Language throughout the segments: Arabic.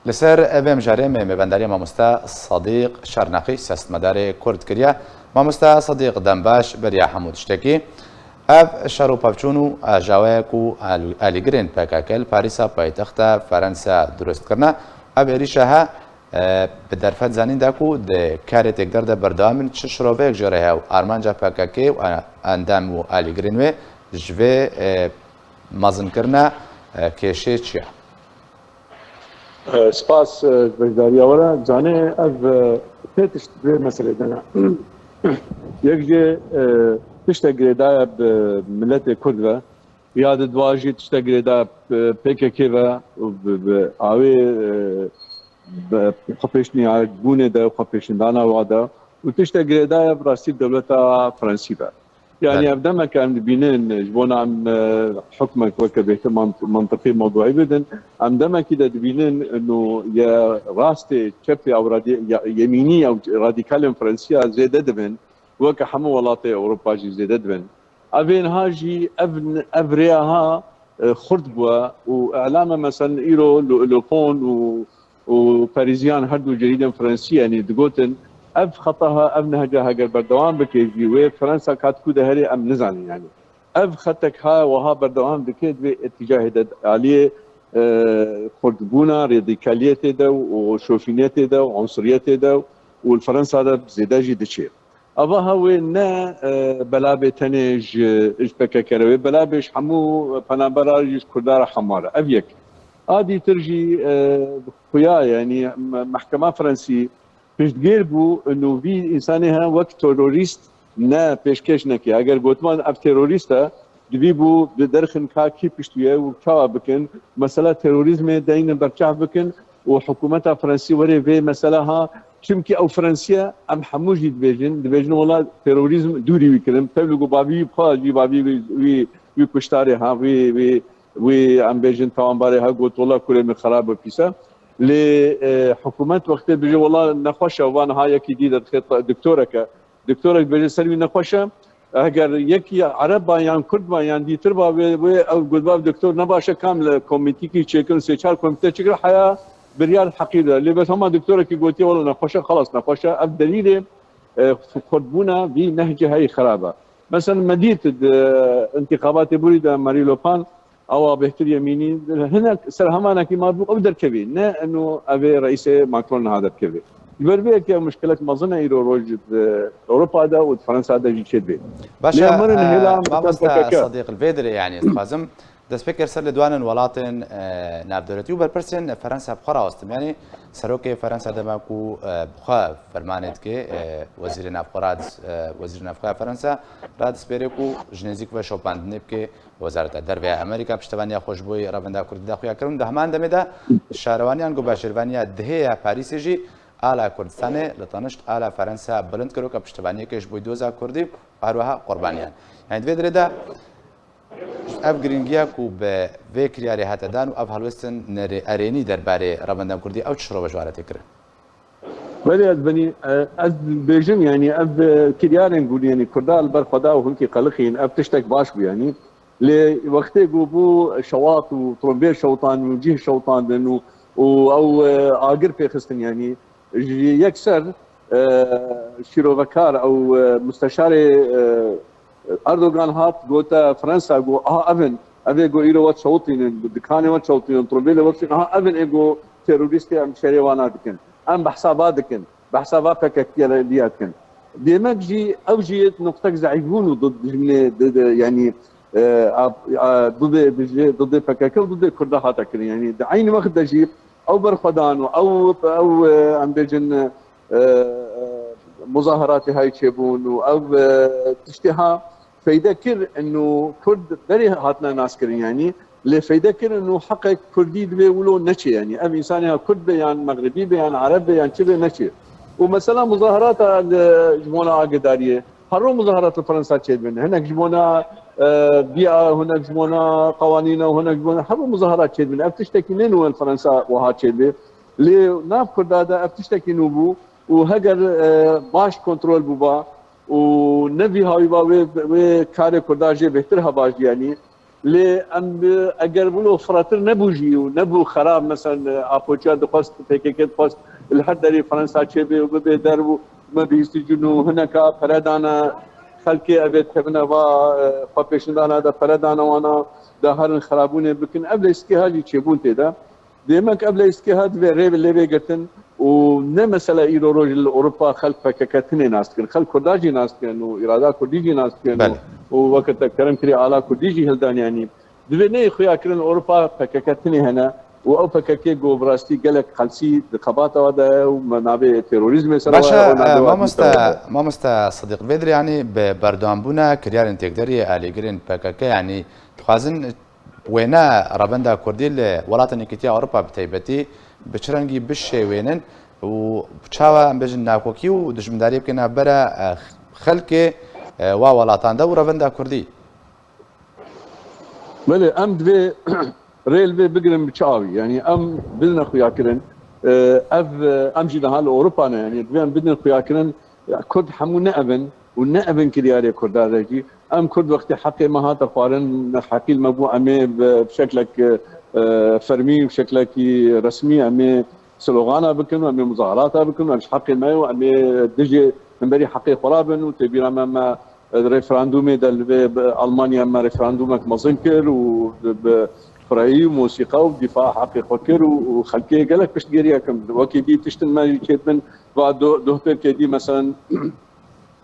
لسر ابم جاري مبندري ماموستا صديق شرنقي سياستمدار كرد كريا ماموستا صديق دنباش بريا حمود شتكي اف شارو بابچونو جاويكو اليغرين باكاكل باريسا بايتختا فرنسا درست کرنا اب ريشها بدرفت زنين داكو د كارت اقدر ده بردامن تشروبيك جريها و ارمانجا باكاكي و اندام و اليغرين و جوي مازن کرنا كيشي چيا سپاس بجداری اولا جانه از تشت به مسئله دنا یک جه تشت گریدا ملت کرد و یاد دواجی تشت گریدا PKK و آوی خفیشنی گونه ده خفیشن دانا وادا و تشت گریدا براستی دولت فرانسی با يعني ابدا كان بينين جبونا عم حكمك وكبه منطقي موضوعي بدن عندما كده بينين انه يا راستي تشبي او يميني او راديكال فرنسيا زيد دبن وك حمو ولاطي اوروبا جي زيد دبن ابين هاجي ابن ابرياها خردبوا واعلام مثلا ايرو لوبون وباريزيان هردو جريده فرنسيه يعني دقوتن اف خطها اب نهجها قال بردوام بكيجي وي فرنسا كات كودا هري ام نزاني يعني اف خطك ها وها بردوام بكيد باتجاه عليه خردبونا راديكاليته ده وشوفينيته ده وعنصريته ده والفرنسا ده زيداجي دشير ابا هو نا بلابه تنج اج بككروي بلابش حمو فنابراج كردار حماره ابيك هذه ترجي خويا يعني محكمه فرنسي پشتگیر بو انه في انسانها وقت تروریست نه پیشکش نکی اگر گوتمان اف تروریستا دوی بو درخن کا کی پشتویه و کا بکن مساله تروریسم دین برچه بکن و حکومت فرانسی وری في مساله ها چمکی او فرانسیا ام حموجی دبیجن ولا تروریسم دوری وکلم تبلغ بابی بخاجی بابی وی کشتاره ها وی ام بیجن توانباره ها گوت والله کل خراب پیسا لحكومات وقت بيجي والله نخوشه وانا هاي جديده دكتورك بيجي سلمي نخوشه اگر يكي عرب يعني كرد يعني دي تربا او قلباب دكتور نباشه كامل كوميتي كي تشيكن سيشار كوميتي تشيكل حياه بريال حقيقه اللي بس هم دكتورك قلتي والله نخوشه خلاص نخوشه الدليل خطبونا بنهجه هاي خرابه مثلا مدينه انتخابات بوريدا ماري لوبان او بهتر يميني هنا سر همانا كي ما بقدر كبير نا انه ابي رئيس ماكرون هذا كبير البربيه كي مشكله ما ظن يرو روج اوروبا دا وفرنسا دا جي كبير باشا ما بس صديق الفيدري يعني تخازم دەست پێ سەر لە دوانن وڵاتن نابدەوڵەتی و بەرپرسن فەرەنسا بخۆراوەستم ینی سەرۆکی فەرەنسا دەماک و بخوا فەرمانێت کێ وەزیری نافخۆرات وەزیری نافخۆی فەرەنسا ڕادسپێرێک و ژنێزیک بە شۆپاندنێ بکێ وەزارەتە دەربێ ئەمریکا پشتیوانیا خۆشببووی ڕەبندا کوردیدا خویاکردن دە هەمان دەمێدا شارەوانیان گۆ باشێوانیا دهەیە پاریسێژی ئالا کوردستانê li tanişt ala Ferensa bilind kiro ka piştivaniyekê ji bo doza Kurdî هەروەها قوربانیان yani divê dirê de ev giringiya ku bi vê kiryarê hate dan û ev helwestin erênî derbarê Rebendam Kurdî ew çi şirove ji we re tê kirin ولي ازبني از بيجن يعني اب كريار نقول يعني كردال برخدا وهنكي قلقين اب تشتك باش يعني لوقت بو شواط وطرمبير شوطان وجيه شوطان لانه او اجر في خستن يعني يكسر شيروفكار او مستشار اردوغان هات قلت فرنسا جو افن ابي جو ايرو وات صوتين دكاني وات صوتين طرمبير وات افن ايجو تيروريستي ام شريوانا دكن ام بحساباتكن بحساباتك كيالياتكن ديماك جي اوجيت نقطه زعيمون ضد يعني ضد فكاكه وضد كردهاتك يعني عين وقت جي او برخدان او ام بيجن مظاهرات هاي تشيبون او تشتها فيذكر انه كرد بري هاتنا ناس كرين يعني لفيذكر انه حقك كردي بيقولوا نشي يعني ام انسانها كرد بيان مغربي بيان عربي بيان شبه نشي ومثلا مظاهرات جمونا قداريه هرو مظاهرات فرنسا تشيبن هناك جمونا بيئه هناك جمونا قوانين وهناك جمونا هرو مظاهرات تشيبن افتشتكي نينو فرنسا وها تشيبه لي ناف كردادا افتشتكي نوبو وهجر باش كنترول بوبا ونبي هاي باوي كاري كرداجي بهترها باش يعني لأن أجر بلو فراتر نبوجي ونبو خراب مثلا أبوجا دخست تكيكت خست الحدري فرنسا تشبي وببي دربو ما بيستجنوا هناك فردانا خلقي أبيت كبنا وفابيشندانا دا فردانا وانا دا هرن خرابون بكن قبل اسكيهاجي تشبون تدا ديمك قبل اسكيهاد في ريب اللي بيقتن ونه مثلا ايرو روج اوروبا خلق فككتني ناس كن خلق كرداجي ناس كن واراده كرديجي ناس كن ووقت كرم كري على كرديجي هلدان يعني دبني خويا كرن اوروبا فككتني هنا او فككي جو براستي قالك خلسي خباطه ودا ومنابع تيروريزم باشا ما مستا صديق بدر يعني بردوان بونا كريار انتقدري اليجرين فككي يعني تخازن وينا رابندا كرديل ولاتن كتيا اوروبا بتيبتي بچرنگی بشوینن و بچاوا ام بجن ناکوکی و دجمداری بکنا برا خلق و ولاتان دا و روندا کردی بله ام دوی ريل في بقرن بتشاوي يعني ام بدنا خويا كرن ام جينا هال اوروبا يعني بدنا خويا كرن كرد حمو نأبن والنأبن كرياري كردارجي ام كرد وقت حقي ما هذا قارن حقي المبوع امي بشكلك فرمي بشكلك رسمي امي سلوغانا بكن امي مظاهرات بكن امي حقي المايو امي دجي منبري حقي خرابن وتبيرا ما ريفراندومي دل بالمانيا ما ريفراندومك مازنكر و فرعي وموسيقى ودفاع حقي فكر وخلكي قالك باش تقريها كم وكي دي تشتن ما كيت من بعد دوهتر كيدي مثلا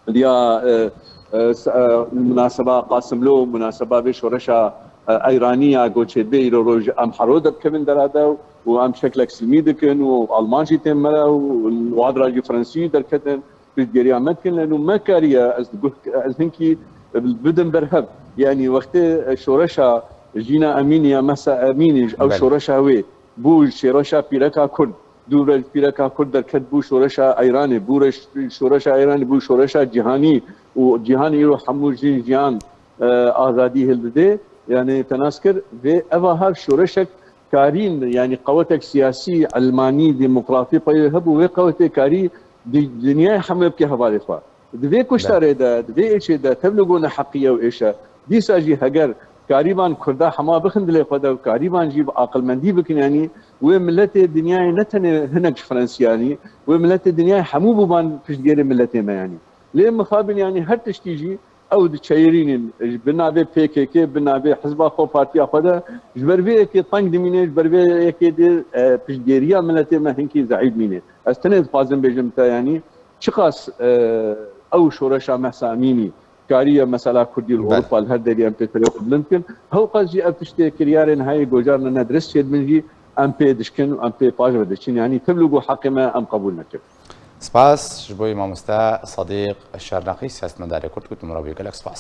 ليا مناسبه قاسم له مناسبه بيش ورشا ايرانيه قلت بي روج ام حرود كمن درادا وام شكلك سلمي دكن والمانجي تمرا والوادراجي فرنسي دركتن باش تقريها ممكن لانه ما كاريا هنكي بدن برهب يعني وقت شورشا جينا امينيا مسا اميني او شورشا وي بو شورشا بيركا كرد دور بيركا كرد دركت بو شورشا ايراني بو شورشا ايراني بو شورشا جهاني وجهاني يروح حمو جيان ازادي هلدي يعني تناسكر في اها شورشك كارين يعني قوتك سياسي علماني ديمقراطي بيهبوا قوتك كاري دنيا حمل بك حوالي فا دبي كشتاري دا دبي ايش دا تبلغون حقيه وايشا دي ساجي هجر قريبا كردا حما بخند لي خدا قريبا جيب عقل مندي بكن يعني وملت الدنيا نتن هناك فرنسياني وملت الدنيا حمو بان فيش غير ملتي ما يعني ليه مخابن يعني هر تشتيجي او تشيرين بنا بي بي كي كي بنا بي حزب اخو بارتي اخدا جبر بي كي طنق دمينه جبر بي كي دي فيش غيريا ملتي ما هنكي زعيد مينه استند فازن بجمتا يعني شخص او شورشا محساميني كاريه مثلا كردي اوروبا الهر دي ام بي ممكن هو قصدي ابتشتي كريارن هاي جوجارنا ندرس شد منجي ام بي دشكن ام بي باج بدشين يعني تبلغوا حق ما ام قبول نكب سپاس جبوی مامستا صديق الشرنقي سياسة مداري كرد كنت مرابي قالك سپاس